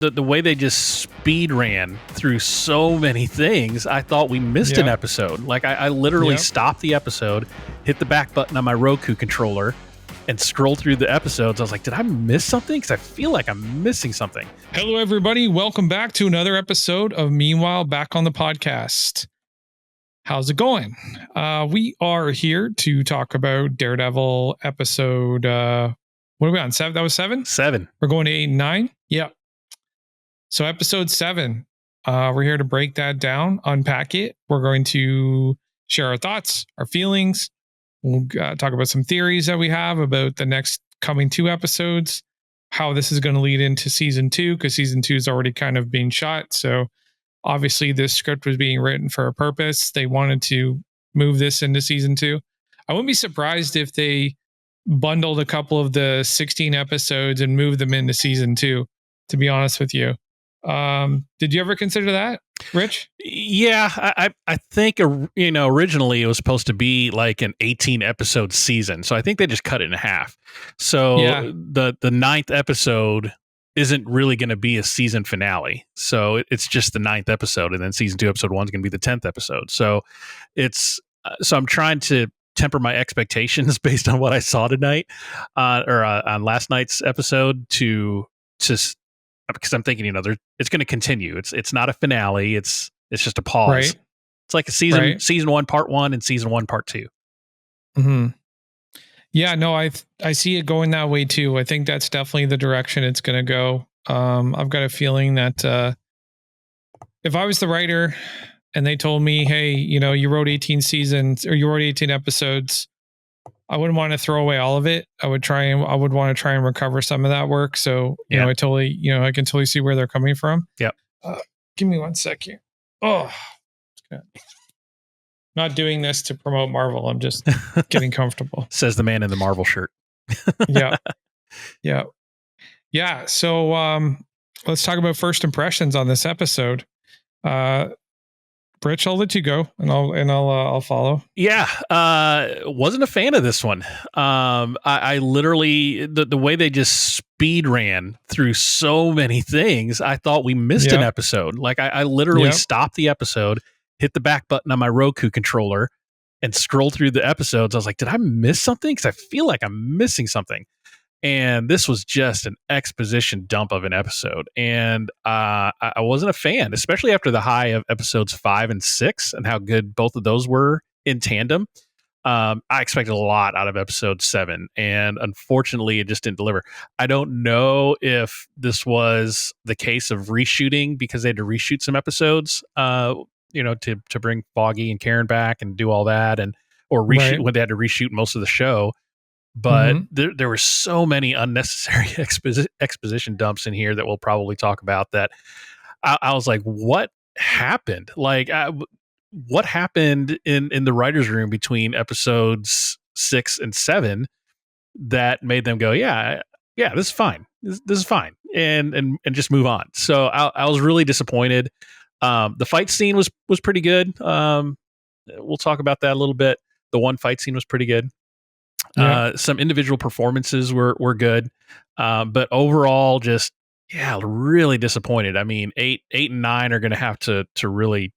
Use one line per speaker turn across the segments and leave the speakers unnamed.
the way they just speed ran through so many things, I thought we missed an episode. Like I literally stopped the episode, hit the back button on my Roku controller, and scrolled through the episodes. I was like, did I miss something? Because I feel like I'm missing something.
Hello, everybody. Welcome back to another episode of Meanwhile Back on the Podcast. How's it going? We are here to talk about Daredevil episode. What are we on? 7? That was 7?
7.
We're going to 8 and 9. Yep. So episode 7, we're here to break that down, unpack it. We're going to share our thoughts, our feelings. We'll talk about some theories that we have about the next coming 2 episodes, how this is going to lead into season 2, because season 2 is already kind of being shot. So obviously this script was being written for a purpose. They wanted to move this into season 2. I wouldn't be surprised if they bundled a couple of the 16 episodes and moved them into season 2, to be honest with you. Did you ever consider that, Rich?
Yeah, I think originally it was supposed to be like an 18 episode season, so I think they just cut it in half. So the 9th episode isn't really going to be a season finale, so it's just the 9th episode, and then season 2 episode 1 is going to be the 10th episode. So so I'm trying to temper my expectations based on what I saw tonight, on last night's episode because I'm thinking, it's going to continue. It's not a finale. It's just a pause.
Right.
It's like a season 1 part 1 and season 1 part 2.
Mm-hmm. Yeah, no, I see it going that way too. I think that's definitely the direction it's going to go. I've got a feeling that if I was the writer and they told me, hey, you wrote 18 seasons or you wrote 18 episodes, I wouldn't want to throw away all of it. I would want to try and recover some of that work. So, I can totally see where they're coming from.
Yep.
Give me 1 second. Oh, not doing this to promote Marvel. I'm just getting comfortable.
Says the man in the Marvel shirt.
Yeah. Yeah. Yeah. So, let's talk about first impressions on this episode. Rich, I'll let you go, and I'll follow.
Yeah, wasn't a fan of this one. I literally the way they just speed ran through so many things, I thought we missed an episode. Like I literally stopped the episode, hit the back button on my Roku controller, and scrolled through the episodes. I was like, did I miss something? Because I feel like I'm missing something. And this was just an exposition dump of an episode. And I wasn't a fan, especially after the high of episodes 5 and 6 and how good both of those were in tandem. I expected a lot out of episode 7. And unfortunately, it just didn't deliver. I don't know if this was the case of reshooting because they had to reshoot some episodes, to bring Foggy and Karen back and do all that. Or reshoot when they had to reshoot most of the show. But there were so many unnecessary exposition dumps in here that we'll probably talk about that I was like, what happened? Like, what happened in the writer's room between episodes 6 and 7 that made them go, yeah, this is fine. This is fine. And just move on. So I was really disappointed. The fight scene was pretty good. We'll talk about that a little bit. The one fight scene was pretty good. Some individual performances were good, but overall, just really disappointed. I mean, 8 and 9 are going to have to really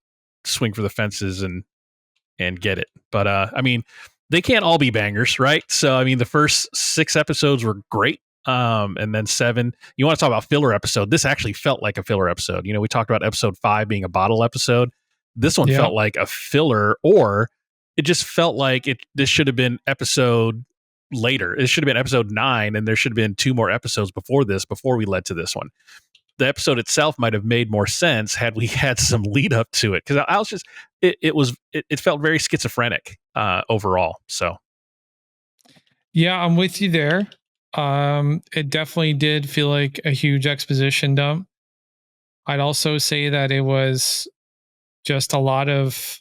swing for the fences and get it. But I mean, they can't all be bangers, right? So I mean, the first 6 episodes were great, and then 7. You want to talk about filler episode? This actually felt like a filler episode. We talked about episode 5 being a bottle episode. This one felt like a filler, or it just felt like this should have been episode later. It should have been episode 9, and there should have been 2 more episodes before we led to this one. The episode itself might have made more sense had we had some lead up to it, because I was just it felt very schizophrenic overall. So
yeah, I'm with you there. It definitely did feel like a huge exposition dump. I'd also say that it was just a lot of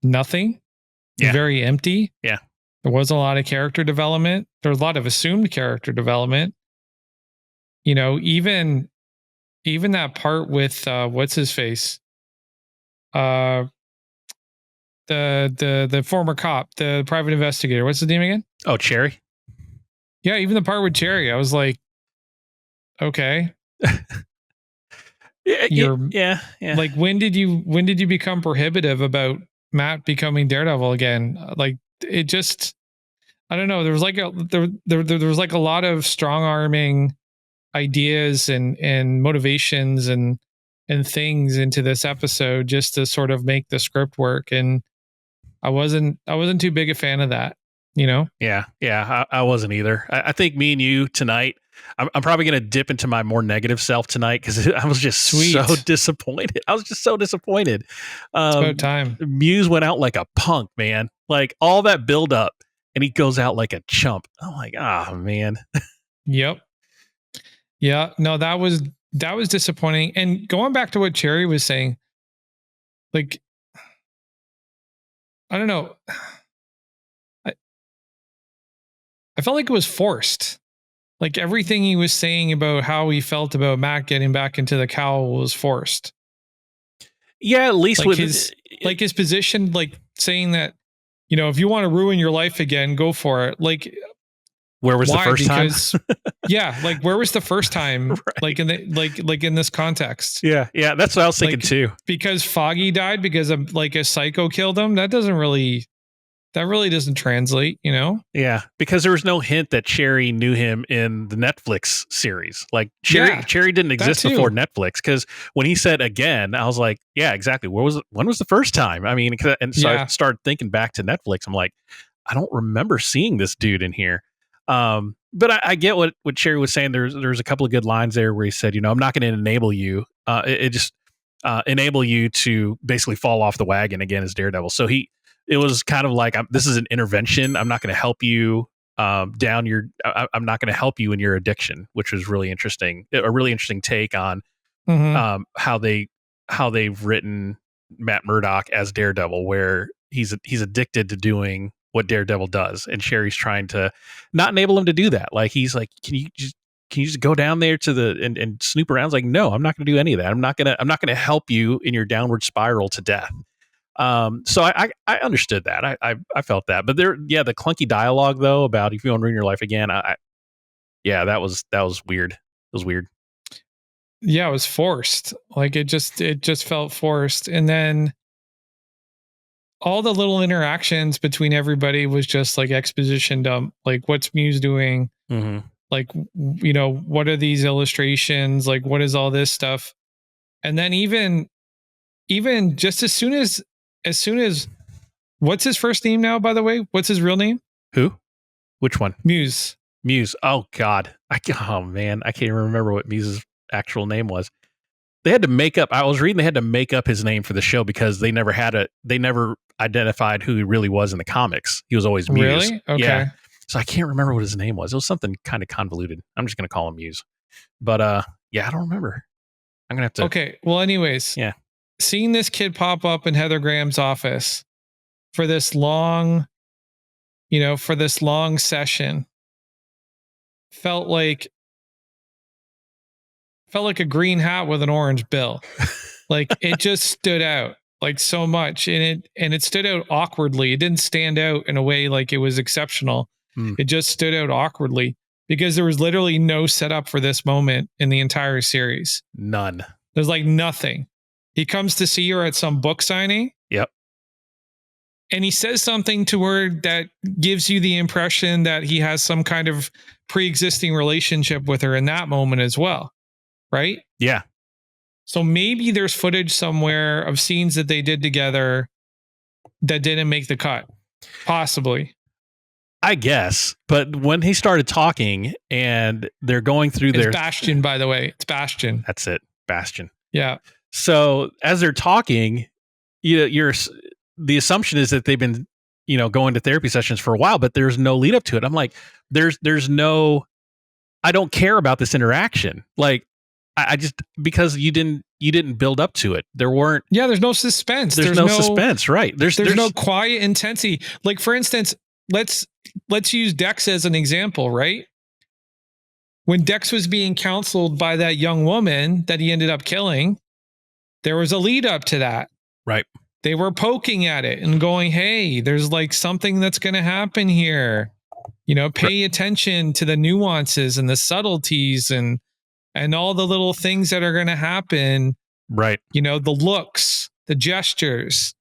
nothing. Very empty.
Yeah.
There wasn't a lot of character development. There was a lot of assumed character development. Even that part with what's his face? The former cop, the private investigator. What's his name again?
Oh, Cherry.
Yeah, even the part with Cherry, I was like, okay,
Yeah.
Like, when did you become prohibitive about Matt becoming Daredevil again? Like, it just, I don't know. There was like there was like a lot of strong arming ideas and motivations and things into this episode just to sort of make the script work, and I wasn't too big a fan of that, you know?
Yeah. I wasn't either. I think me and you tonight, I'm probably going to dip into my more negative self tonight because I was just so disappointed. I was just so disappointed.
It's about time.
Muse went out like a punk, man. Like all that buildup, and he goes out like a chump. I'm like, man.
Yep. Yeah. No, that was disappointing. And going back to what Cherry was saying, like, I don't know. I felt like it was forced. Like, everything he was saying about how he felt about Matt getting back into the cowl was forced.
Yeah, at least
like
with
his position, like saying that, you know, if you want to ruin your life again, go for it. Like,
where was the first time?
Yeah, like, where was the first time?
Right.
Like, in the in this context.
Yeah, that's what I was thinking too.
Because Foggy died because of like a psycho killed him. That really doesn't translate, you know?
Yeah, because there was no hint that Cherry knew him in the Netflix series. Like Cherry didn't exist before Netflix, because when he said again, I was like, yeah, exactly. When was the first time? I mean, and so I started thinking back to Netflix. I'm like, I don't remember seeing this dude in here. But I get what Cherry was saying. There's a couple of good lines there where he said, you know, I'm not going to enable you. It just enable you to basically fall off the wagon again as Daredevil. So it was kind of like, this is an intervention. I'm not going to help you down your. I'm not going to help you in your addiction, which was really interesting. A really interesting take on how they've written Matt Murdock as Daredevil, where he's addicted to doing what Daredevil does, and Sherry's trying to not enable him to do that. Like, he's like, can you just go down there to the and snoop around? It's like, no, I'm not going to do any of that. I'm not going to help you in your downward spiral to death. So I understood that. I felt that. But the clunky dialogue though about if you want to ruin your life again, that was weird. It was weird.
Yeah, it was forced. Like, it just felt forced. And then all the little interactions between everybody was just like exposition dump. Like, what's Muse doing?
Mm-hmm.
Like, you know, what are these illustrations? Like, what is all this stuff? And then even just as soon as what's his first name now, by the way? What's his real name?
Who? Which one?
Muse.
Oh God. Oh man, I can't even remember what Muse's actual name was. They had to make up. I was reading they had to make up his name for the show because they never identified who he really was in the comics. He was always Muse.
Really? Okay.
Yeah. So I can't remember what his name was. It was something kind of convoluted. I'm just going to call him Muse. But I don't remember. I'm going to have to.
Okay. Well, anyways.
Yeah.
Seeing this kid pop up in Heather Graham's office for this long session felt like a green hat with an orange bill. Like, it just stood out like so much, and it stood out awkwardly. It didn't stand out in a way like it was exceptional. It just stood out awkwardly because there was literally no setup for this moment in the entire series.
None.
There's like nothing. He comes to see her at some book signing.
Yep.
And he says something to her that gives you the impression that he has some kind of pre-existing relationship with her in that moment as well. Right?
Yeah.
So maybe there's footage somewhere of scenes that they did together that didn't make the cut. Possibly.
I guess. But when he started talking and they're going through
It's Bastion, by the way. It's Bastion.
That's it. Bastion.
Yeah.
So as they're talking, the assumption is that they've been, going to therapy sessions for a while, but there's no lead up to it. I'm like, there's no, I don't care about this interaction. Like, I just, because you didn't build up to it. There weren't.
Yeah. There's no suspense.
There's no suspense. Right. There's
no quiet intensity. Like, for instance, let's use Dex as an example, right? When Dex was being counseled by that young woman that he ended up killing, there was a lead up to that.
Right.
They were poking at it and going, hey, there's like something that's going to happen here. Pay attention to the nuances and the subtleties. And and all the little things that are going to happen.
Right.
You know, the looks, the gestures,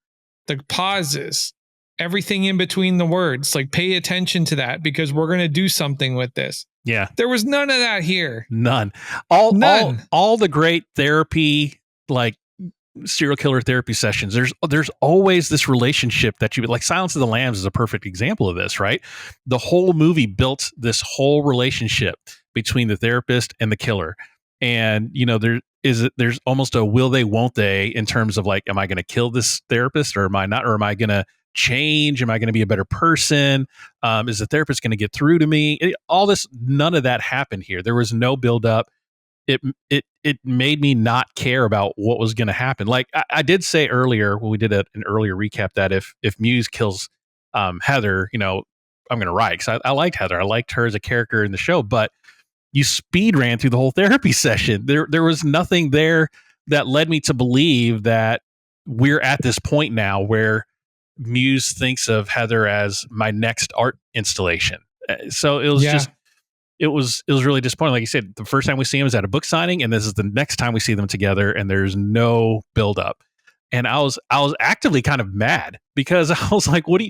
the pauses, everything in between the words. Like, pay attention to that because we're going to do something with this.
Yeah.
There was none of that here.
None.
None.
All the great therapy, like serial killer therapy sessions, there's always this relationship that you like. Silence of the Lambs is a perfect example of this, right? The whole movie built this whole relationship between the therapist and the killer. And, you know, there's almost a will they, won't they in terms of like, am I going to kill this therapist or am I not? Or am I going to change? Am I going to be a better person? Is the therapist going to get through to me? All this, none of that happened here. There was no buildup. It made me not care about what was going to happen. Like I did say earlier when we did an earlier recap that if Muse kills Heather, you know, I'm going to riot because I liked Heather. I liked her as a character in the show, but you speed ran through the whole therapy session. There was nothing there that led me to believe that we're at this point now where Muse thinks of Heather as my next art installation. So it was just, it was really disappointing. Like you said, the first time we see him is at a book signing, and this is the next time we see them together, and there's no buildup. And I was actively kind of mad because I was like, what do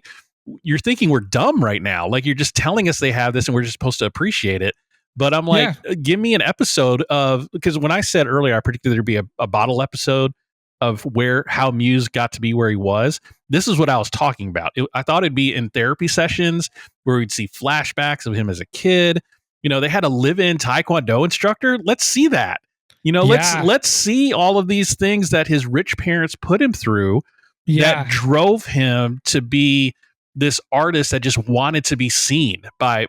you're thinking we're dumb right now? Like, you're just telling us they have this and we're just supposed to appreciate it. But I'm like, give me an episode of, because when I said earlier, I predicted there'd be a bottle episode of how Muse got to be where he was. This is what I was talking about. I thought it'd be in therapy sessions where we'd see flashbacks of him as a kid. You know, they had a live-in Taekwondo instructor. Let's see that. You know, let's see all of these things that his rich parents put him through that drove him to be this artist that just wanted to be seen by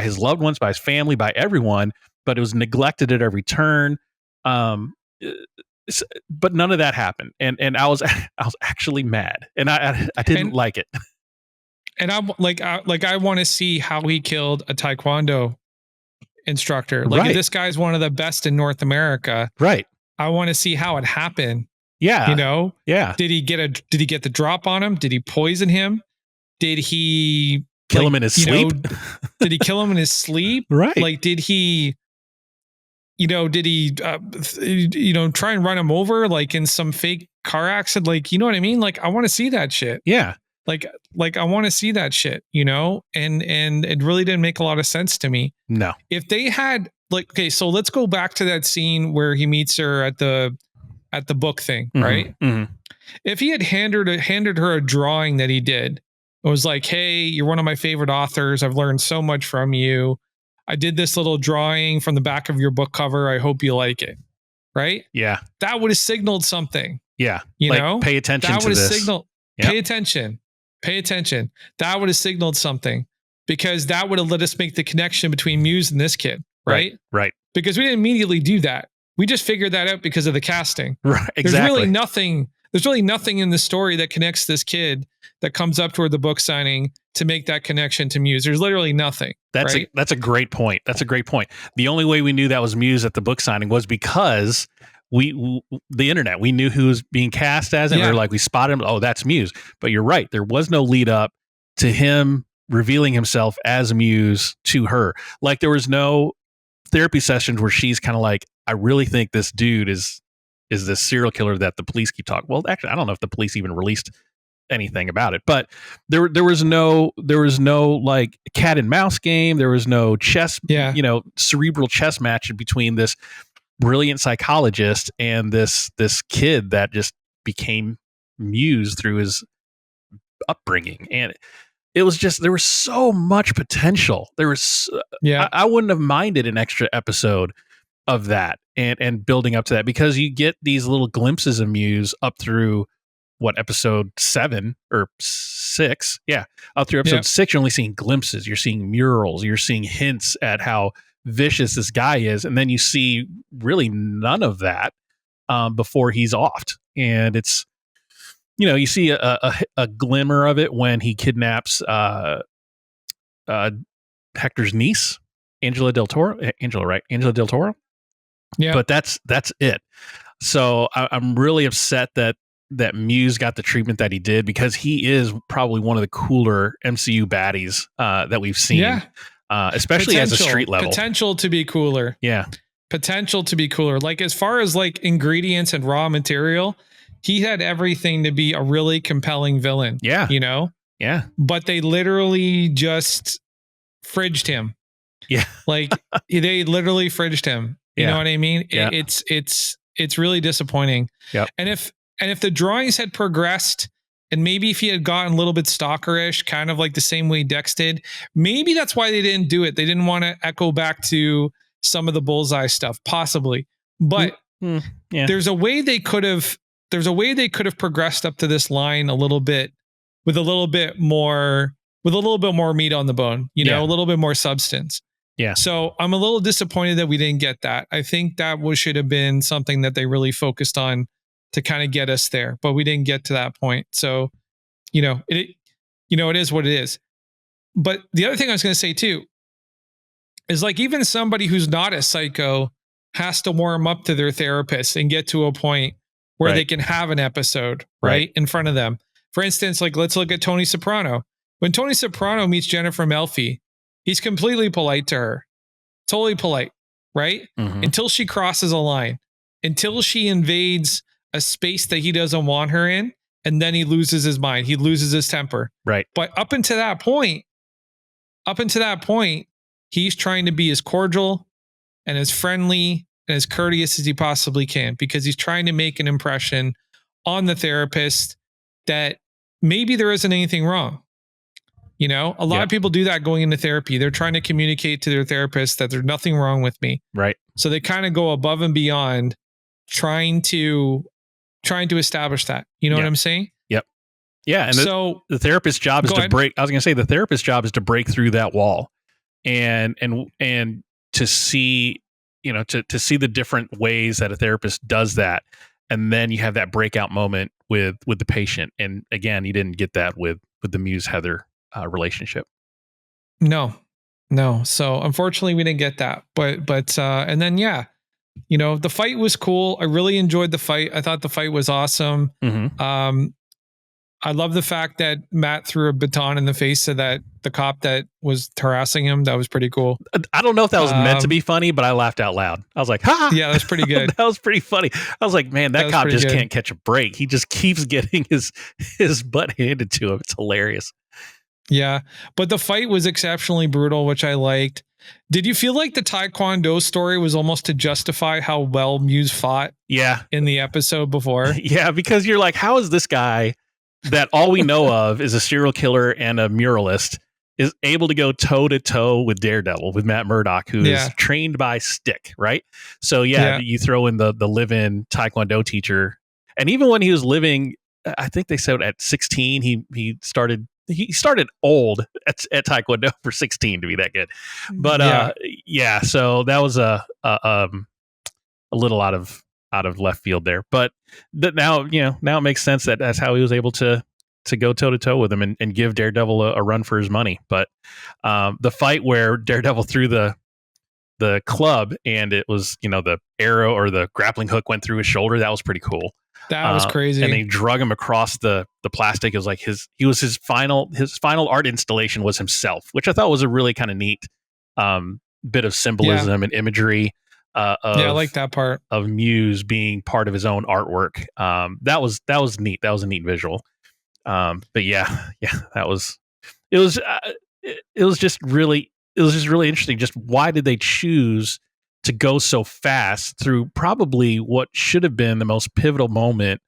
his loved ones, by his family, by everyone, but it was neglected at every turn. But none of that happened, and I was actually mad, and I didn't like it.
And I'm like, I want to see how he killed a Taekwondo instructor. Like, if this guy's one of the best in North America,
right? I
want to see how it happened.
Yeah,
you know,
Did
he get the drop on him? Did he poison him? Did he
kill him in his sleep?
Did he kill him in his sleep?
Right.
Like, did he try and run him over like in some fake car accident? Like, you know what I mean? Like, I want to see that shit.
Yeah.
Like I want to see that shit, you know? And it really didn't make a lot of sense to me.
No.
If they had okay, so let's go back to that scene where he meets her at the book thing, right? Mm-hmm. If he had handed her a drawing that he did, it was like, hey, you're one of my favorite authors. I've learned so much from you. I did this little drawing from the back of your book cover. I hope you like it. Right?
Yeah.
That would have signaled something.
Yeah.
You know?
Pay attention
to this. That would have signaled, pay attention. That would have signaled something, because that would have let us make the connection between Muse and this kid. Right?
Right.
Because we didn't immediately do that. We just figured that out because of the casting.
Right. Exactly.
There's really nothing in the story that connects this kid that comes up toward the book signing to make that connection to Muse. There's literally nothing.
That's a great point. The only way we knew that was Muse at the book signing was because the internet, we knew who was being cast as, and we were like, we spotted him. Oh, that's Muse. But you're right. There was no lead up to him revealing himself as Muse to her. Like, there was no therapy sessions where she's kind of like, I really think this dude is this serial killer that the police keep talking. Well, actually, I don't know if the police even released anything about it, but there was no like cat and mouse game. There was no chess, cerebral chess match between this brilliant psychologist and this kid that just became Muse through his upbringing. And it was just, there was so much potential. There was, I wouldn't have minded an extra episode of that and building up to that, because you get these little glimpses of Muse up through episode 7 or 6. Yeah. Up through episode 6, you're only seeing glimpses. You're seeing murals. You're seeing hints at how vicious this guy is. And then you see really none of that before he's offed. And it's, you see a glimmer of it when he kidnaps Hector's niece, Angela Del Toro. Angela Del Toro. Yeah. But that's it. So I'm really upset that Muse got the treatment that he did, because he is probably one of the cooler MCU baddies that we've seen, especially as a street level.
Potential to be cooler.
Yeah.
potential to be cooler. Like as far as like ingredients and raw material, he had everything to be a really compelling villain.
Yeah.
You know?
Yeah.
But they literally just fridged him.
Yeah.
Like they literally fridged him. You know what I mean?
Yeah.
It's really disappointing.
Yep.
And if the drawings had progressed, and maybe if he had gotten a little bit stalkerish, kind of like the same way Dex did, maybe that's why they didn't do it. They didn't want to echo back to some of the Bullseye stuff, possibly. But there's a way they could have progressed up to this line a little bit with a little bit more meat on the bone, you know, a little bit more substance.
Yeah.
So I'm a little disappointed that we didn't get that. I think that should have been something that they really focused on to kind of get us there, but we didn't get to that point. So, it is what it is. But the other thing I was going to say too is like even somebody who's not a psycho has to warm up to their therapist and get to a point where they can have an episode right in front of them. For instance, like let's look at Tony Soprano. When Tony Soprano meets Jennifer Melfi, he's completely polite to her. Totally polite, right? Mm-hmm. Until she crosses a line, until she invades a space that he doesn't want her in, and then he loses his mind. He loses his temper.
Right.
But up until that point, he's trying to be as cordial and as friendly and as courteous as he possibly can because he's trying to make an impression on the therapist that maybe there isn't anything wrong. You know, a lot of people do that going into therapy. They're trying to communicate to their therapist that there's nothing wrong with me.
Right.
So they kind of go above and beyond trying to establish that. You know what I'm saying?
Yep. Yeah. And
so
the therapist's job is to break. I was going to say the therapist's job is to break through that wall and to see, to see the different ways that a therapist does that. And then you have that breakout moment with the patient. And again, you didn't get that with the Muse Heather relationship.
No. So unfortunately we didn't get that, but and then, the fight was cool. I really enjoyed the fight. I thought the fight was awesome. Mm-hmm. I love the fact that Matt threw a baton in the face of the cop that was harassing him. That was pretty cool.
I don't know if that was meant to be funny, but I laughed out loud. I was like, ha!
Yeah, that's pretty good.
That was pretty funny. I was like, man, that cop just can't catch a break. He just keeps getting his butt handed to him. It's hilarious.
Yeah, but the fight was exceptionally brutal, which I liked. Did you feel like the Taekwondo story was almost to justify how well Muse fought?
Yeah.
In the episode before?
Yeah, because you're like, how is this guy that all we know of is a serial killer and a muralist is able to go toe to toe with Daredevil, with Matt Murdock, who is trained by Stick, right? So you throw in the live-in Taekwondo teacher. And even when he was living, I think they said at 16, he started old at Taekwondo for 16 to be that good. But so that was a little out of left field there. But now it makes sense that that's how he was able to go toe to toe with him and give Daredevil a run for his money. But the fight where Daredevil threw the club and it was, the arrow or the grappling hook went through his shoulder, that was pretty cool.
That was crazy.
And they drug him across the plastic. It was like his final art installation was himself, which I thought was a really kind of neat bit of symbolism and imagery. I like that part of Muse being part of his own artwork. That was neat. That was a neat visual. But it was just really interesting. Just why did they choose to go so fast through probably what should have been the most pivotal moment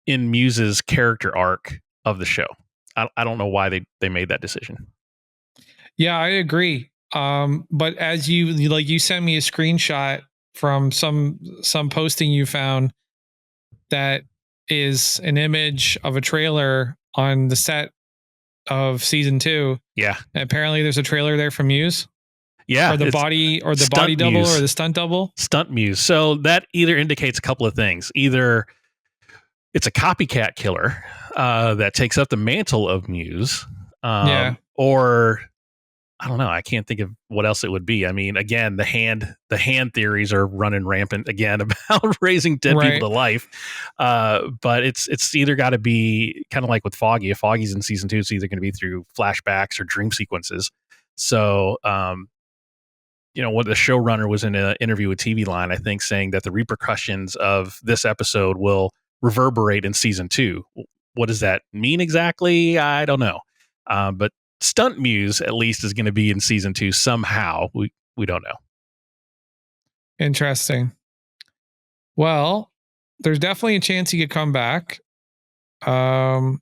in Muse's character arc of the show? I don't know why they made that decision.
Yeah, I agree. But as you sent me a screenshot from some posting you found that is an image of a trailer on the set of season 2.
Yeah.
And apparently there's a trailer there from Muse.
Yeah.
Or the body double Muse. Or the stunt double.
Stunt Muse. So that either indicates a couple of things. Either it's a copycat killer that takes up the mantle of Muse. Or I don't know. I can't think of what else it would be. I mean, again, the hand theories are running rampant again about raising dead people to life. But it's either got to be kind of like with Foggy. If Foggy's in season 2, it's either going to be through flashbacks or dream sequences. So what the showrunner was in an interview with TV Line, I think, saying that the repercussions of this episode will reverberate in season 2. What does that mean exactly? I don't know. But Stunt Muse, at least, is going to be in season 2 somehow. We don't know.
Interesting. Well, there's definitely a chance he could come back. Well,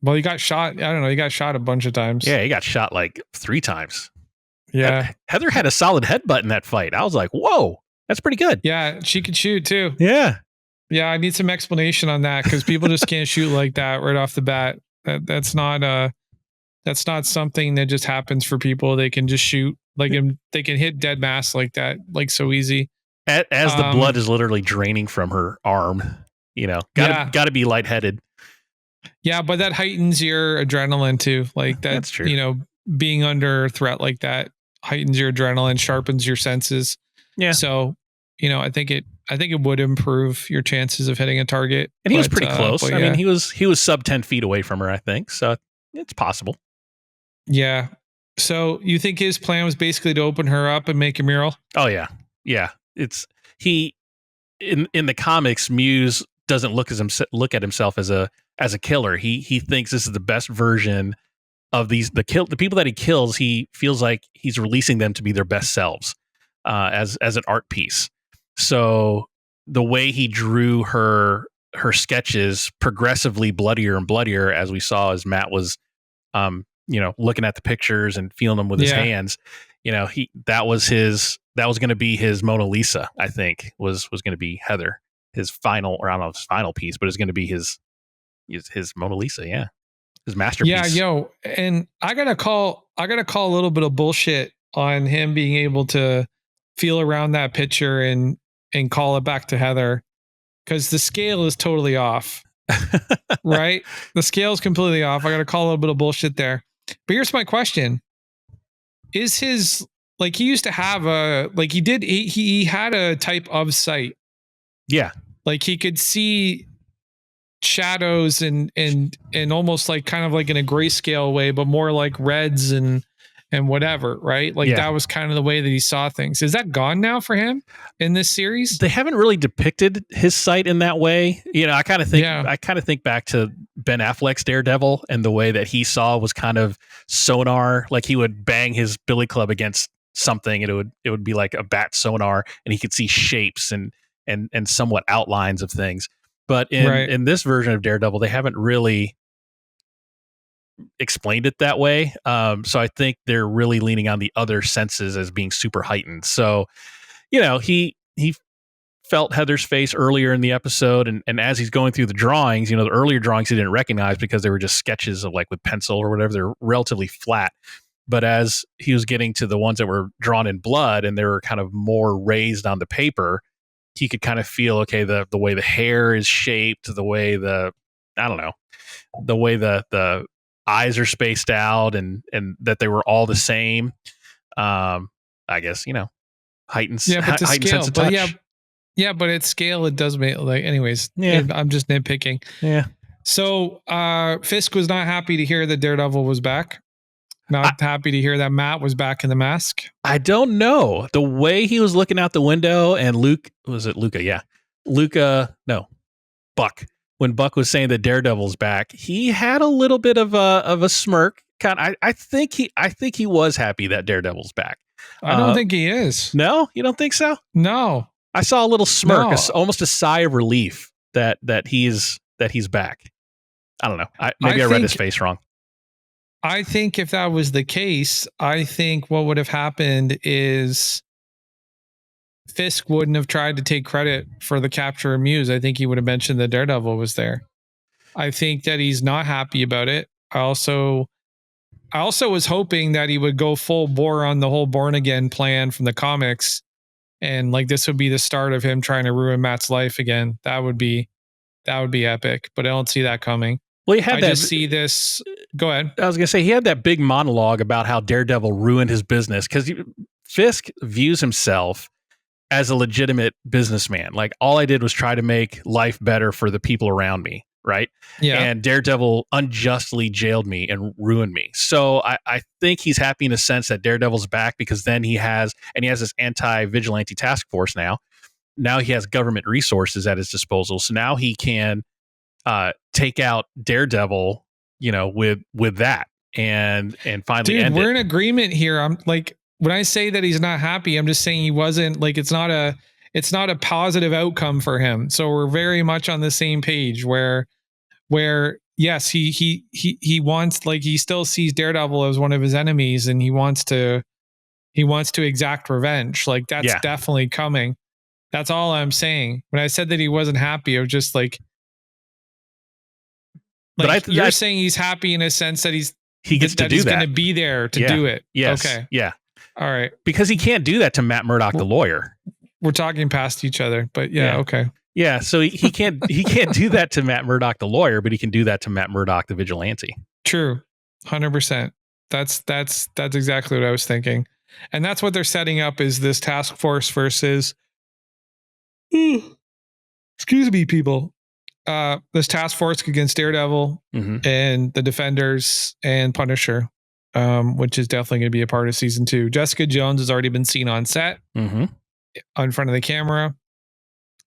he got shot. I don't know. He got shot a bunch of times.
Yeah, he got shot like 3 times.
Yeah.
Heather had a solid headbutt in that fight. I was like, whoa, that's pretty good.
Yeah, she could shoot too.
Yeah.
Yeah, I need some explanation on that because people just can't shoot like that right off the bat. That's not something that just happens for people. They can just shoot they can hit dead mass like that, like so easy.
As the blood is literally draining from her arm, gotta be lightheaded.
Yeah, but that heightens your adrenaline too. Like
that's true.
Being under threat like that heightens your adrenaline, sharpens your senses.
Yeah.
So, I think it would improve your chances of hitting a target.
And he was pretty close. I mean, he was sub 10 feet away from her, I think. So it's possible.
Yeah. So you think his plan was basically to open her up and make a mural?
Oh yeah. Yeah. It's in the comics, Muse doesn't look at himself as a killer. He thinks this is the best version of the people that he kills. He feels like he's releasing them to be their best selves as an art piece. So the way he drew her sketches progressively bloodier and bloodier, as we saw as Matt was looking at the pictures and feeling them with his hands, that was going to be his Mona Lisa. I think was going to be Heather, his final, or I don't know if his final piece, but it's going to be his Mona Lisa. Yeah. His masterpiece.
Yeah. And I gotta call a little bit of bullshit on him being able to feel around that picture and call it back to Heather. Cause the scale is totally off. Right? The scale is completely off. I gotta call a little bit of bullshit there. But here's my question. Is his, like, he used to have he had a type of sight.
Yeah.
Like he could see shadows and almost like kind of like in a grayscale way, but more like reds and whatever, right? Like that was kind of the way that he saw things. Is that gone now for him in this series?
They haven't really depicted his sight in that way. I kind of think back to Ben Affleck's Daredevil, and the way that he saw was kind of sonar. Like he would bang his billy club against something, and it would be like a bat sonar, and he could see shapes and somewhat outlines of things. But in this version of Daredevil, they haven't really explained it that way. So I think they're really leaning on the other senses as being super heightened. So, he felt Heather's face earlier in the episode, and as he's going through the drawings, the earlier drawings he didn't recognize because they were just sketches of like with pencil or whatever. They're relatively flat. But as he was getting to the ones that were drawn in blood and they were kind of more raised on the paper, he could kind of feel, okay, the way the hair is shaped, the way the way the eyes are spaced out, and that they were all the same. I guess, heightens sense of touch.
But at scale, it does make, like, anyways. Yeah, I'm just nitpicking.
Yeah.
So Fisk was not happy to hear that Daredevil was back. Not happy to hear that Matt was back in the mask.
I don't know. The way he was looking out the window, and Buck. When Buck was saying that Daredevil's back, he had a little bit of a smirk. I think he was happy that Daredevil's back.
I don't think he is.
No, you don't think so?
No.
I saw a little smirk, almost a sigh of relief that he's back. I don't know. I read his face wrong.
I think if that was the case, I think what would have happened is Fisk wouldn't have tried to take credit for the capture of Muse. I think he would have mentioned that Daredevil was there. I think that he's not happy about it. I also was hoping that he would go full bore on the whole Born Again plan from the comics, and like this would be the start of him trying to ruin Matt's life again. That would be epic, but I don't see that coming.
Well, I
just see this. Go ahead.
I was going to say, he had that big monologue about how Daredevil ruined his business, because Fisk views himself as a legitimate businessman. Like, all I did was try to make life better for the people around me. right?
Yeah.
And Daredevil unjustly jailed me and ruined me. So I think he's happy in a sense that Daredevil's back, because then he has this anti-vigilante task force now. Now he has government resources at his disposal. So now he can take out Daredevil, with that and finally end
we're
it.
in agreement here. I'm like, when I say that he's not happy, I'm just saying he wasn't, like, it's not a positive outcome for him. So we're very much on the same page where yes, he wants, like, he still sees Daredevil as one of his enemies, and he wants to exact revenge. Like, that's definitely coming. That's all I'm saying. When I said that he wasn't happy, I was just like you're saying he's happy in a sense that
he gets to do that.
He's going to be there to do it.
Yes.
Okay.
Yeah.
All right.
Because he can't do that to Matt Murdock, the lawyer.
We're talking past each other, but yeah. Okay.
Yeah. So he can't do that to Matt Murdock, the lawyer, but he can do that to Matt Murdock, the vigilante.
True. 100%. That's exactly what I was thinking. And that's what they're setting up, is this task force versus, excuse me, people. This task force against Daredevil and the Defenders and Punisher, which is definitely going to be a part of season 2. Jessica Jones has already been seen on set, in front of the camera.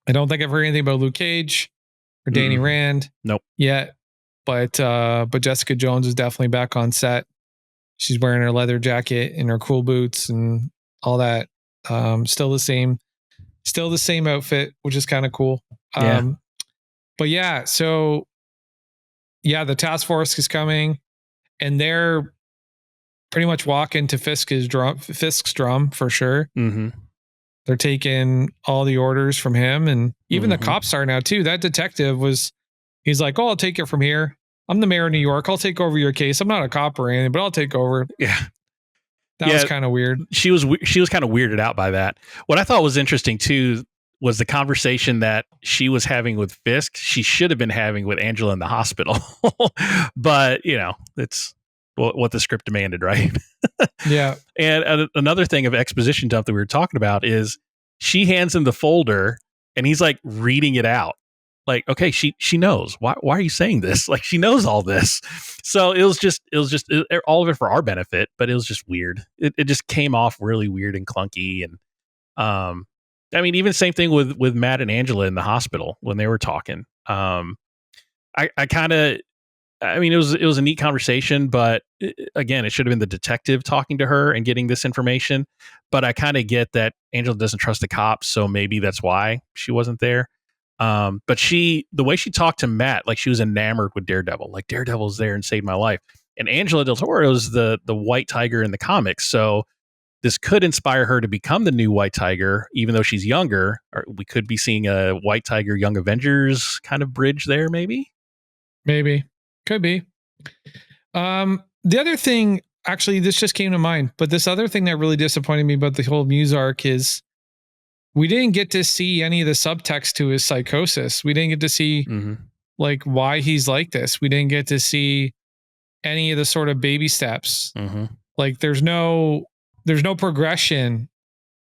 I don't think I've heard anything about Luke Cage or Danny Rand.
Nope.
Yet, but Jessica Jones is definitely back on set. She's wearing her leather jacket and her cool boots and all that. Still the same outfit, which is kind of cool. But yeah, so yeah, the task force is coming, and they're pretty much walking to Fisk's drum for sure. They're taking all the orders from him, and even the cops are now too. That detective he's like, "Oh, I'll take it from here. I'm the mayor of New York. I'll take over your case. I'm not a cop or anything, but I'll take over."
Yeah.
That was kind of weird.
She was kind of weirded out by that. What I thought was interesting too was the conversation that she was having with Fisk. She should have been having with Angela in the hospital, but it's what the script demanded, right?
Yeah.
And another thing of exposition dump that we were talking about is she hands him the folder and he's like reading it out. Like, okay, she knows. Why are you saying this? Like, she knows all this. So it was just all of it for our benefit, but it was just weird. It just came off really weird and clunky. And I mean, even same thing with Matt and Angela in the hospital when they were talking. It was a neat conversation, but again, it should have been the detective talking to her and getting this information. But I kind of get that Angela doesn't trust the cops, so maybe that's why she wasn't there. But the way she talked to Matt, like she was enamored with Daredevil, like Daredevil's there and saved my life. And Angela Del Toro is the White Tiger in the comics, so this could inspire her to become the new White Tiger, even though she's younger. Or we could be seeing a White Tiger Young Avengers kind of bridge there, maybe.
Could be. The other thing, actually, this just came to mind, but this other thing that really disappointed me about the whole Muse arc is we didn't get to see any of the subtext to his psychosis. We didn't get to see like why he's like this. We didn't get to see any of the sort of baby steps. Like there's no progression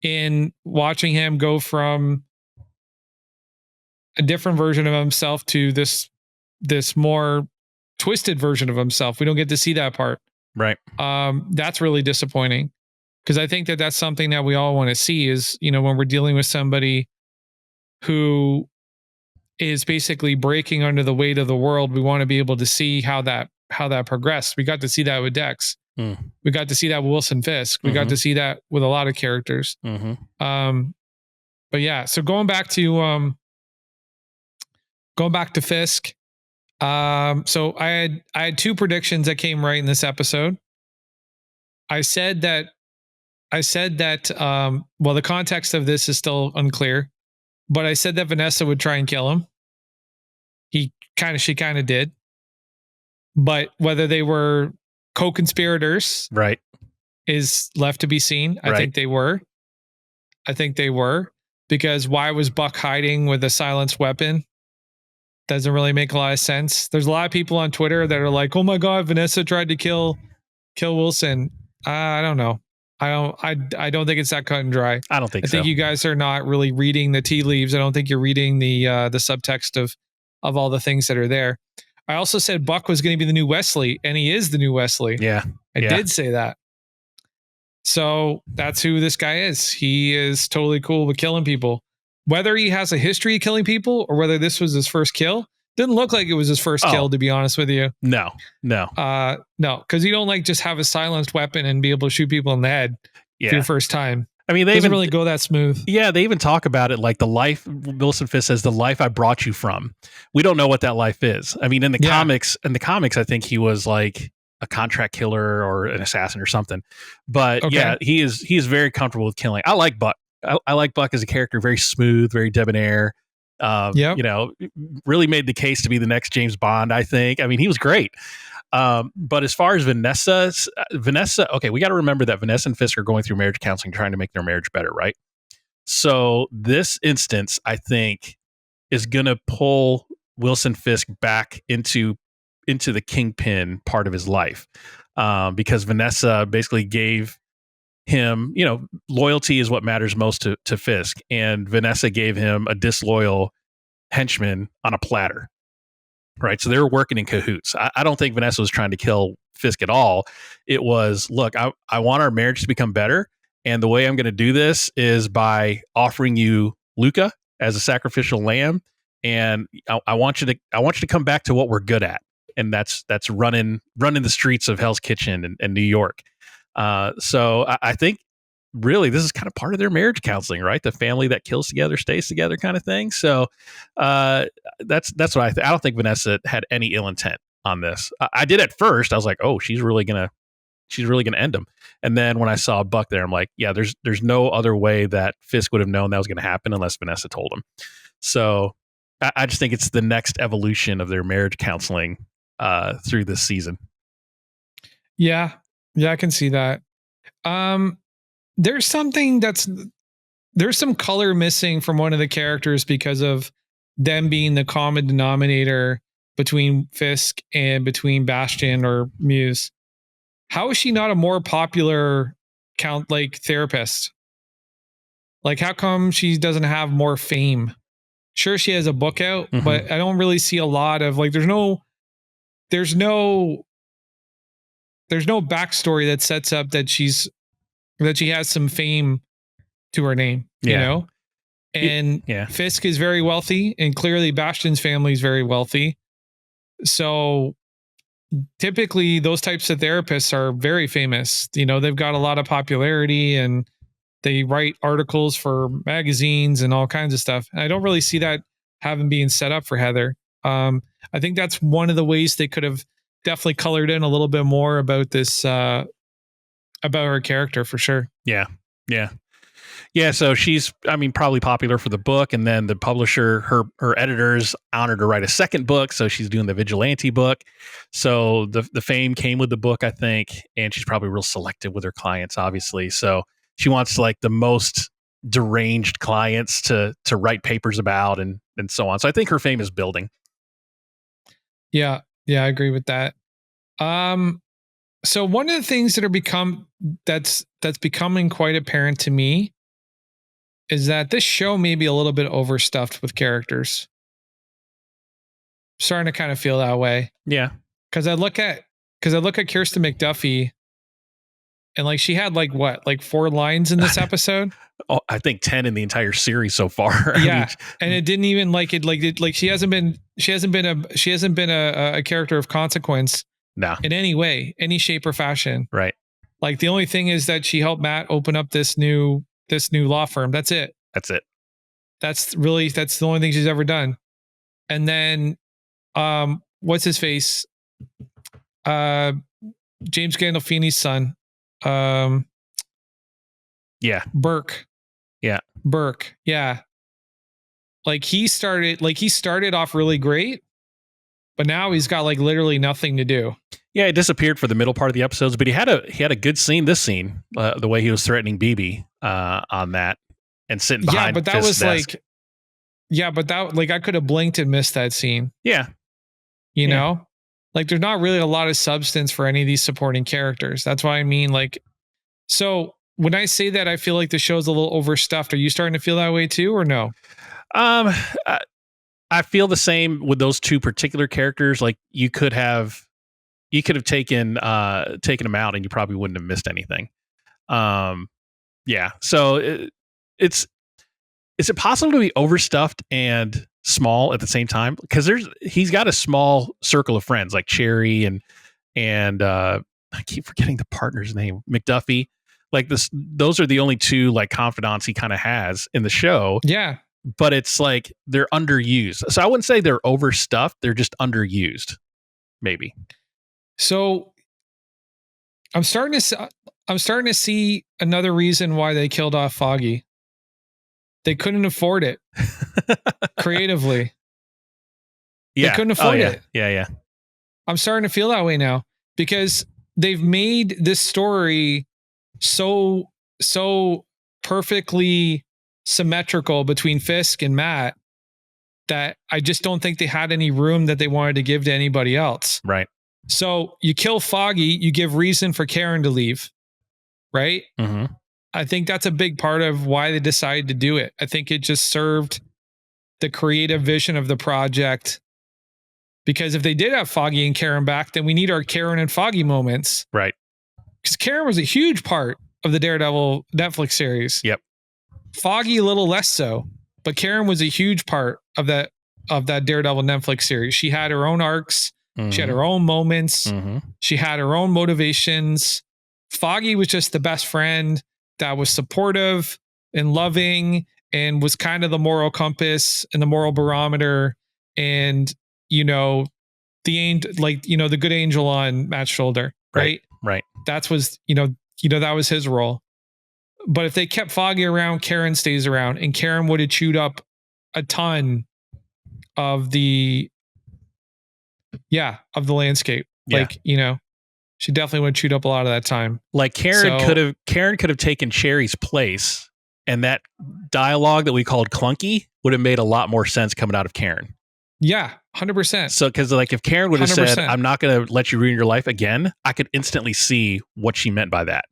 in watching him go from a different version of himself to this more twisted version of himself. We don't get to see that part.
Right.
That's really disappointing, because I think that that's something that we all want to see is, when we're dealing with somebody who is basically breaking under the weight of the world, we want to be able to see how that progressed. We got to see that with Dex. We got to see that with Wilson Fisk. We got to see that with a lot of characters. But yeah, so going back to Fisk. So I had two predictions that came right in this episode. I said that well, the context of this is still unclear, but I said that Vanessa would try and kill him. She kind of did, but whether they were co-conspirators,
right,
is left to be seen. I think they were, because why was Buck hiding with a silenced weapon? Doesn't really make a lot of sense. There's a lot of people on Twitter that are like, "Oh my God, Vanessa tried to kill Wilson." I don't know. I don't think it's that cut and dry.
I don't think so.
I think you guys are not really reading the tea leaves. I don't think you're reading the subtext of of all the things that are there. I also said Buck was going to be the new Wesley, and he is the new Wesley.
Yeah.
I did say that. So that's who this guy is. He is totally cool with killing people. Whether he has a history of killing people or whether this was his first kill, didn't look like it was his first kill, to be honest with you.
No.
No, because you don't like just have a silenced weapon and be able to shoot people in the head for your first time.
I mean, they
doesn't really go that smooth.
Yeah, they even talk about it like the life. Wilson Fisk says, "The life I brought you from." We don't know what that life is. I mean, in the comics, I think he was like a contract killer or an assassin or something. But he is very comfortable with killing. I like Buck. I like Buck as a character, very smooth, very debonair. You know, really made the case to be the next James Bond, I think. I mean, he was great. But as far as Vanessa, okay, we got to remember that Vanessa and Fisk are going through marriage counseling, trying to make their marriage better, right? So this instance, I think, is going to pull Wilson Fisk back into the kingpin part of his life, because Vanessa basically gave him, you know, loyalty is what matters most to Fisk, and Vanessa gave him a disloyal henchman on a platter. Right. So they were working in cahoots. I don't think Vanessa was trying to kill Fisk at all. It was, look, I want our marriage to become better. And the way I'm going to do this is by offering you Luca as a sacrificial lamb. And I want you to come back to what we're good at. And that's running the streets of Hell's Kitchen and New York. So I think really this is kind of part of their marriage counseling, right? The family that kills together stays together kind of thing. So that's what I think. I don't think Vanessa had any ill intent on this. I did at first. I was like, oh, she's really gonna end him. And then when I saw Buck there, I'm like, yeah, there's no other way that Fisk would have known that was going to happen unless Vanessa told him. So I just think it's the next evolution of their marriage counseling through this season.
Yeah, I can see that. There's some color missing from one of the characters because of them being the common denominator between Fisk and between Bastion or Muse. How is she not a more popular therapist? Like, how come she doesn't have more fame? Sure, she has a book out, but I don't really see a lot of there's no backstory that sets up that she has some fame to her name, you know? And Fisk is very wealthy, and clearly Bastion's family is very wealthy. So typically those types of therapists are very famous. You know, they've got a lot of popularity and they write articles for magazines and all kinds of stuff. And I don't really see that having being set up for Heather. I think that's one of the ways they could have definitely colored in a little bit more about this, about her character for sure.
Yeah. So she's, probably popular for the book, and then the publisher, her editors honored her write a second book, so she's doing the vigilante book. So the fame came with the book, I think, and she's probably real selective with her clients, obviously. So she wants like the most deranged clients to write papers about and so on. So I think her fame is building.
Yeah, I agree with that. So one of the things that's becoming quite apparent to me is that this show may be a little bit overstuffed with characters. I'm starting to kind of feel that way.
Yeah.
Because I look at Kirsten McDuffie, and she had 4 lines in this episode.
Oh, I think 10 in the entire series so far.
Yeah, and it didn't even she hasn't been a character of consequence.
No.
In any way, any shape or fashion.
Right.
Like the only thing is that she helped Matt open up this new law firm. That's it. That's the only thing she's ever done. And then, what's his face? James Gandolfini's son. Burke.
Yeah.
Burke. Yeah. He started off really great, but now he's got literally nothing to do.
Yeah, he disappeared for the middle part of the episodes, but he had a good scene. This scene, the way he was threatening BB on that and sitting behind.
Yeah, but that
Fisk's
was
desk.
I could have blinked and missed that scene.
Yeah,
you know, there's not really a lot of substance for any of these supporting characters. That's why I mean, so when I say that, I feel like the show's a little overstuffed. Are you starting to feel that way too, or no?
I feel the same with those two particular characters. Like you could have taken them out and you probably wouldn't have missed anything. Yeah. So is it possible to be overstuffed and small at the same time? Because he's got a small circle of friends like Cherry and I keep forgetting the partner's name, McDuffie. Like those are the only two like confidants he kind of has in the show.
Yeah.
But it's like they're underused. So I wouldn't say they're overstuffed. They're just underused, maybe.
So I'm starting to see another reason why they killed off Foggy. They couldn't afford it creatively.
Yeah.
They couldn't afford it.
Yeah.
I'm starting to feel that way now because they've made this story so perfectly symmetrical between Fisk and Matt that I just don't think they had any room that they wanted to give to anybody else.
Right.
So you kill Foggy, you give reason for Karen to leave, right?
Mm-hmm.
I think that's a big part of why they decided to do it. I think it just served the creative vision of the project. Because if they did have Foggy and Karen back, then we need our Karen and Foggy moments.
Right.
Because Karen was a huge part of the Daredevil Netflix series.
Yep.
Foggy a little less so, but Karen was a huge part of that Daredevil Netflix series. She had her own arcs. Mm-hmm. She had her own moments. Mm-hmm. She had her own motivations. Foggy was just the best friend that was supportive and loving and was kind of the moral compass and the moral barometer and, you know, the good angel on Matt's shoulder, right?
Right.
That was, that was his role. But if they kept Foggy around, Karen stays around, and Karen would have chewed up a ton of the landscape.
Yeah.
Like, she definitely would have chewed up a lot of that time.
Like Karen could have taken Cherry's place, and that dialogue that we called clunky would have made a lot more sense coming out of Karen.
Yeah, 100%.
So, because like if Karen would have 100%. Said, "I'm not going to let you ruin your life again," I could instantly see what she meant by that.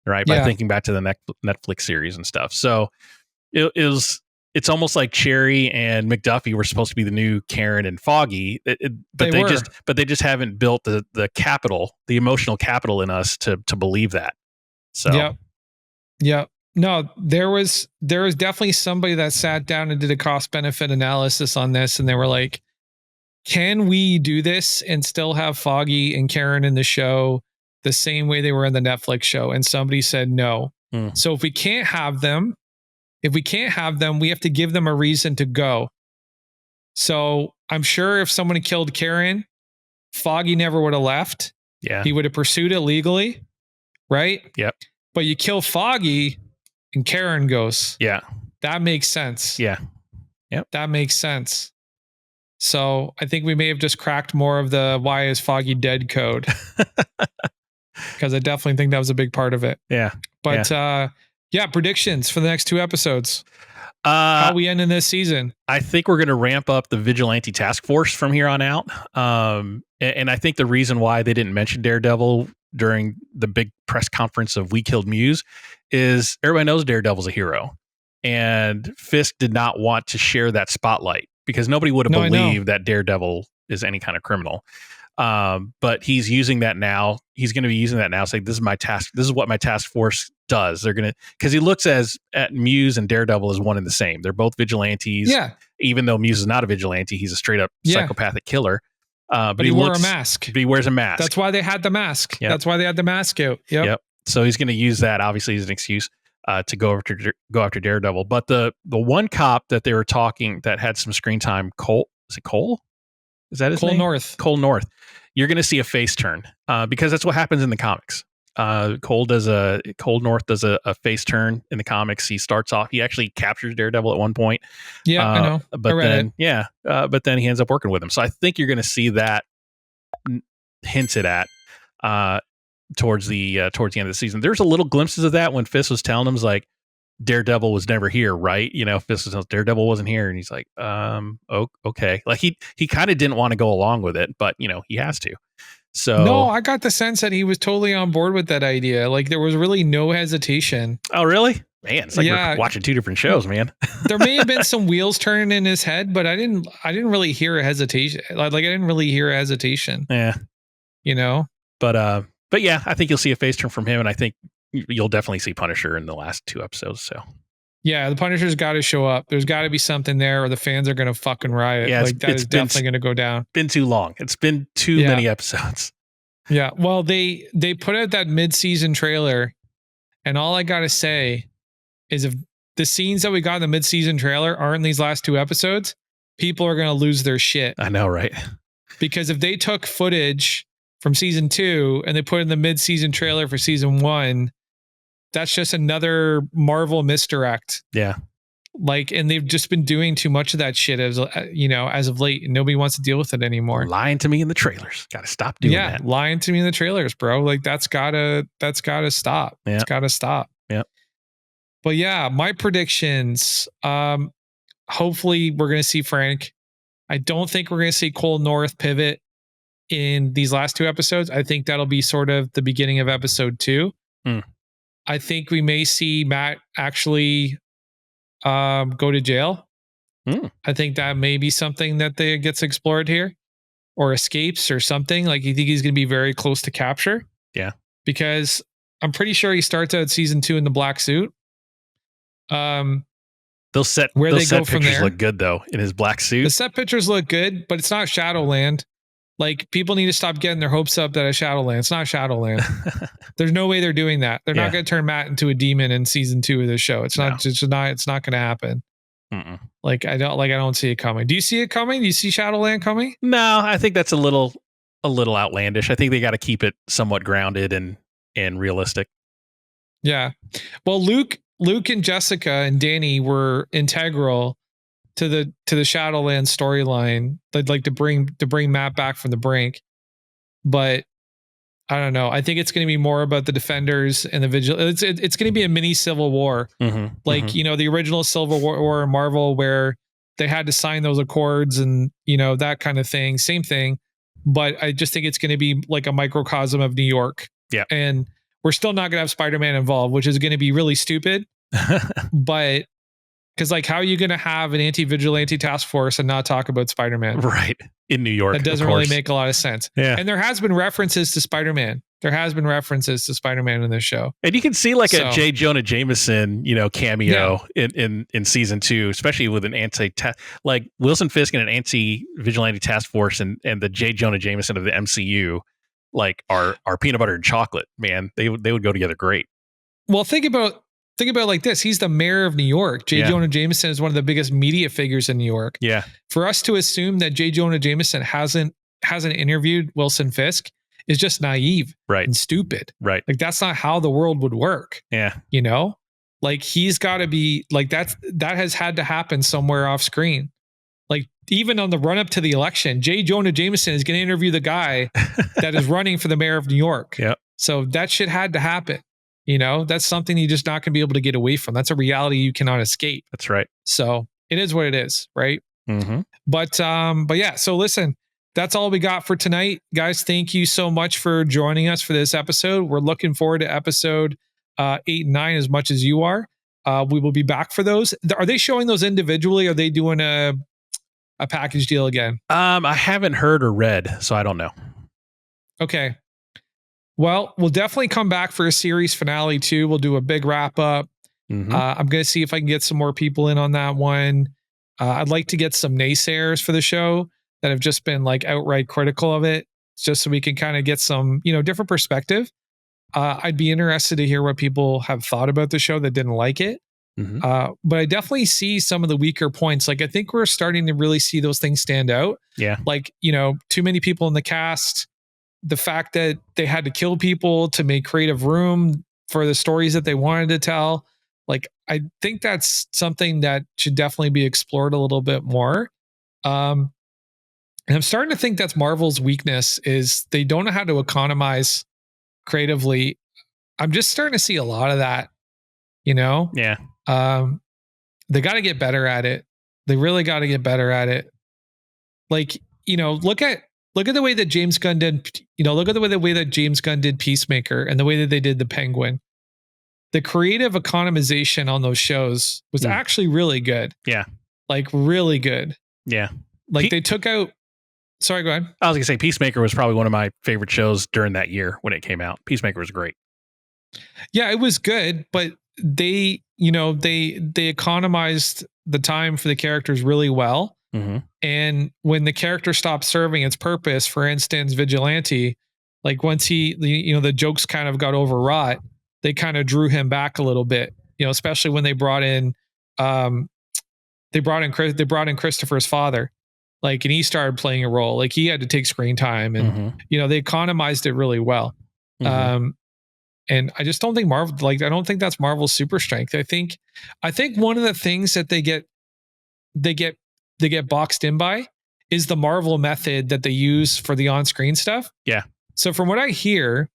Right. By thinking back to the Netflix series and stuff. So it's almost like Cherry and McDuffie were supposed to be the new Karen and Foggy, but they just haven't built the capital, the emotional capital in us to believe that. So,
Yep. No, there was definitely somebody that sat down and did a cost benefit analysis on this. And they were like, can we do this and still have Foggy and Karen in the show the same way they were in the Netflix show? And somebody said no. So if we can't have them, we have to give them a reason to go. So I'm sure if someone killed Karen, Foggy never would have left.
Yeah.
He would have pursued it legally. Right?
Yep.
But you kill Foggy and Karen goes.
Yeah.
That makes sense.
Yeah. Yep.
That makes sense. So I think we may have just cracked more of the why is Foggy dead code. Because I definitely think that was a big part of it.
Yeah.
But predictions for the next 2 episodes. How we end in this season.
I think we're going to ramp up the vigilante task force from here on out. And I think the reason why they didn't mention Daredevil during the big press conference of We Killed Muse is everybody knows Daredevil's a hero. And Fisk did not want to share that spotlight because nobody would have believed that Daredevil is any kind of criminal. But he's using that now. He's going to be using that now. Saying, this is my task. This is what my task force does. They're going to, because he looks at Muse and Daredevil as one and the same. They're both vigilantes.
Yeah.
Even though Muse is not a vigilante, he's a straight up psychopathic killer. But he
wore a mask.
He wears a mask.
That's why they had the mask.
Yep.
That's why they had the mask out. Yep.
So he's going to use that obviously as an excuse to go after Daredevil. But the one cop that they were talking that had some screen time, Cole. Is it Cole? Is that his name? Cole North. You're going to see a face turn because that's what happens in the comics. Cole North does a face turn in the comics. He starts off. He actually captures Daredevil at one point.
Yeah, I know.
But then he ends up working with him. So I think you're going to see that hinted at towards the end of the season. There's a little glimpses of that when Fisk was telling him, like, Daredevil was never here, right? Fisk was Daredevil wasn't here, and he's like, okay. Like he kind of didn't want to go along with it, but he has to. So
no, I got the sense that he was totally on board with that idea. Like there was really no hesitation.
Oh, really? Man, it's like we're watching two different shows, man.
There may have been some wheels turning in his head, but I didn't really hear a hesitation. Like I didn't really hear a hesitation.
Yeah.
You know?
But yeah, I think you'll see a face turn from him, and I think you'll definitely see Punisher in the last 2 episodes. So
yeah, the Punisher's got to show up. There's got to be something there, or the fans are going to fucking riot.
Yeah,
like that is definitely going to go down.
Been too long. It's been too many episodes.
Yeah. Well, they put out that mid-season trailer, and all I got to say is if the scenes that we got in the mid-season trailer aren't in these last 2 episodes, people are going to lose their shit.
I know, right?
Because if they took footage from season 2 and they put in the mid-season trailer for season 1, that's just another Marvel misdirect.
Yeah.
Like, and they've just been doing too much of that shit as of late, and nobody wants to deal with it anymore.
Lying to me in the trailers. Got to stop doing that.
Lying to me in the trailers, bro. Like that's gotta stop.
Yeah.
It's gotta stop.
Yeah.
But yeah, my predictions. Hopefully we're gonna see Frank. I don't think we're gonna see Cole North pivot in these last 2 episodes. I think that'll be sort of the beginning of episode 2. I think we may see Matt actually go to jail. I think that may be something that gets explored here, or escapes or something. Like you think he's going to be very close to capture.
Yeah.
Because I'm pretty sure he starts out season 2 in the black suit.
Those set pictures look good though in his black suit.
The set pictures look good, but it's not Shadowland. Like people need to stop getting their hopes up that it's Shadowland. It's not Shadowland. There's no way they're doing that. They're not going to turn Matt into a demon in season 2 of this show. It's not. It's not going to happen. Like I don't see it coming. Do you see it coming? Do you see Shadowland coming?
No, I think that's a little outlandish. I think they got to keep it somewhat grounded and realistic.
Yeah. Well, Luke and Jessica and Danny were integral to the Shadowland storyline. They'd like to bring Matt back from the brink, but I don't know. I think it's going to be more about the Defenders and the Vigilante. It's going to be a mini Civil War, the original Civil War in Marvel, where they had to sign those accords and that kind of thing. Same thing, but I just think it's going to be like a microcosm of New York.
Yeah,
and we're still not going to have Spider-Man involved, which is going to be really stupid. But because how are you going to have an anti-vigilante task force and not talk about Spider-Man?
Right. In New York.
That doesn't really make a lot of sense.
Yeah.
And there has been references to Spider-Man. In this show.
And you can see a J. Jonah Jameson, cameo in season 2, especially with an Wilson Fisk and an anti-vigilante task force and the J. Jonah Jameson of the MCU, are peanut butter and chocolate, man. They would go together great.
Well, think about it like this. He's the mayor of New York. J. Jonah Jameson is one of the biggest media figures in New York.
Yeah.
For us to assume that J. Jonah Jameson hasn't interviewed Wilson Fisk is just naive and stupid.
Right.
That's not how the world would work.
Yeah.
He's got to be that has had to happen somewhere off screen. Even on the run up to the election, J. Jonah Jameson is going to interview the guy that is running for the mayor of New York.
Yeah.
So that shit had to happen. That's something you're just not going to be able to get away from. That's a reality you cannot escape.
That's right.
So it is what it is, right?
Mm-hmm.
But yeah. So listen, that's all we got for tonight, guys. Thank you so much for joining us for this episode. We're looking forward to episode 8 and 9 as much as you are. We will be back for those. Are they showing those individually? Or are they doing a package deal again?
I haven't heard or read, so I don't know.
Okay. Well, we'll definitely come back for a series finale too. We'll do a big wrap up.
Mm-hmm.
I'm going to see if I can get some more people in on that one. I'd like to get some naysayers for the show that have just been outright critical of it, just so we can kind of get some, different perspective. I'd be interested to hear what people have thought about the show that didn't like it.
Mm-hmm.
But I definitely see some of the weaker points. I think we're starting to really see those things stand out.
Yeah.
Too many people in the cast, the fact that they had to kill people to make creative room for the stories that they wanted to tell. I think that's something that should definitely be explored a little bit more. And I'm starting to think that's Marvel's weakness is they don't know how to economize creatively. I'm just starting to see a lot of that,
Yeah.
They got to get better at it. They really got to get better at it. Look at look at the way that James Gunn did, look at the way that James Gunn did Peacemaker and the way that they did the Penguin. The creative economization on those shows was actually really good.
Yeah.
Like really good.
Yeah.
Like they took out, sorry, go ahead.
I was going to say Peacemaker was probably one of my favorite shows during that year when it came out. Peacemaker was great.
Yeah, it was good, but they economized the time for the characters really well.
Mm-hmm.
And when the character stopped serving its purpose, for instance, Vigilante, like once the jokes kind of got overwrought, they kind of drew him back a little bit, especially when they brought in Christopher's father, like, and he started playing a role, like he had to take screen time and, they economized it really well.
Mm-hmm.
And I just don't think Marvel, like, I don't think that's Marvel's super strength. I think one of the things that they get boxed in by is the Marvel method that they use for the on-screen stuff.
Yeah.
So from what I hear,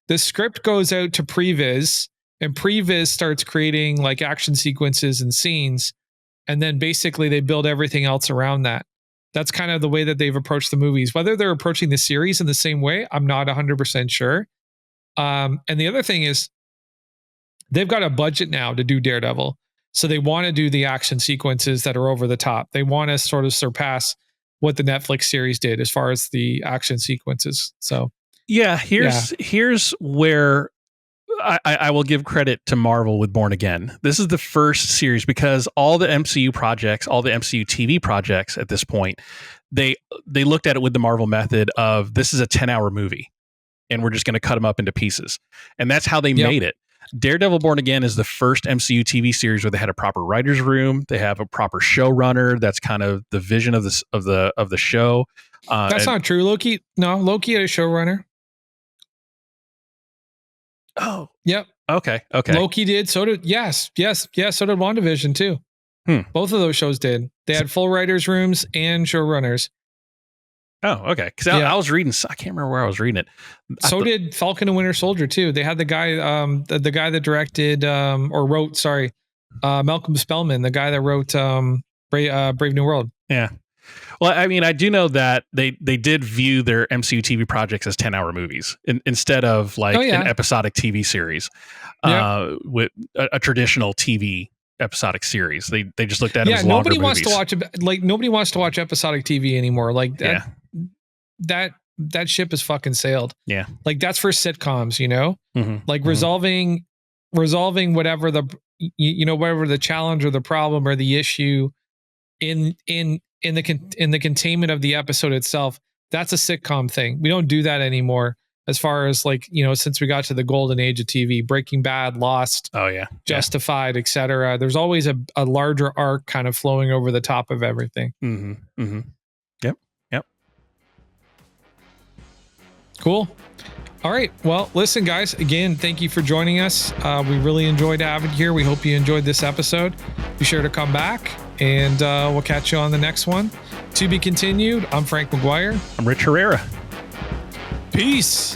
the script goes out to Previs and Previs starts creating like action sequences and scenes. And then basically they build everything else around that. That's kind of the way that they've approached the movies. Whether they're approaching the series in the same way, I'm not 100% sure. And the other thing is they've got a budget now to do Daredevil. So they want to do the action sequences that are over the top. They want to sort of surpass what the Netflix series did as far as the action sequences. So
here's where I will give credit to Marvel with Born Again. This is the first series because all the MCU projects, all the MCU TV projects at this point, they looked at it with the Marvel method of this is a 10-hour movie and we're just going to cut them up into pieces. And that's how they made it. Daredevil Born Again is the first MCU TV series where they had a proper writer's room. They have a proper showrunner. That's kind of the vision of the show.
That's not true. Loki had a showrunner.
Oh,
yep.
Okay.
Loki did. So did yes. So did WandaVision too. Both of those shows did. They had full writers' rooms and showrunners.
Oh, okay. Because I was reading. I can't remember where I was reading it.
So did Falcon and Winter Soldier too. They had the guy, the guy that directed or wrote. Sorry, Malcolm Spellman, the guy that wrote Brave New World.
Yeah. Well, I mean, I do know that they did view their MCU TV projects as 10-hour movies instead of like an episodic TV series with a traditional TV episodic series. They just looked at it as longer movies.
Nobody wants to watch episodic TV anymore. Like that. That ship is fucking sailed. Yeah. Like that's for sitcoms, like resolving whatever whatever the challenge or the problem or the issue in the containment of the episode itself. That's a sitcom thing. We don't do that anymore as far as like, since we got to the golden age of TV, Breaking Bad, Lost, Justified, etc. There's always a larger arc kind of flowing over the top of everything.
Yep.
Cool. All right. Well, listen, guys, again, thank you for joining us. We really enjoyed having you here. We hope you enjoyed this episode. Be sure to come back and we'll catch you on the next one. To be continued. I'm Frank McGuire.
I'm Rich Herrera.
Peace.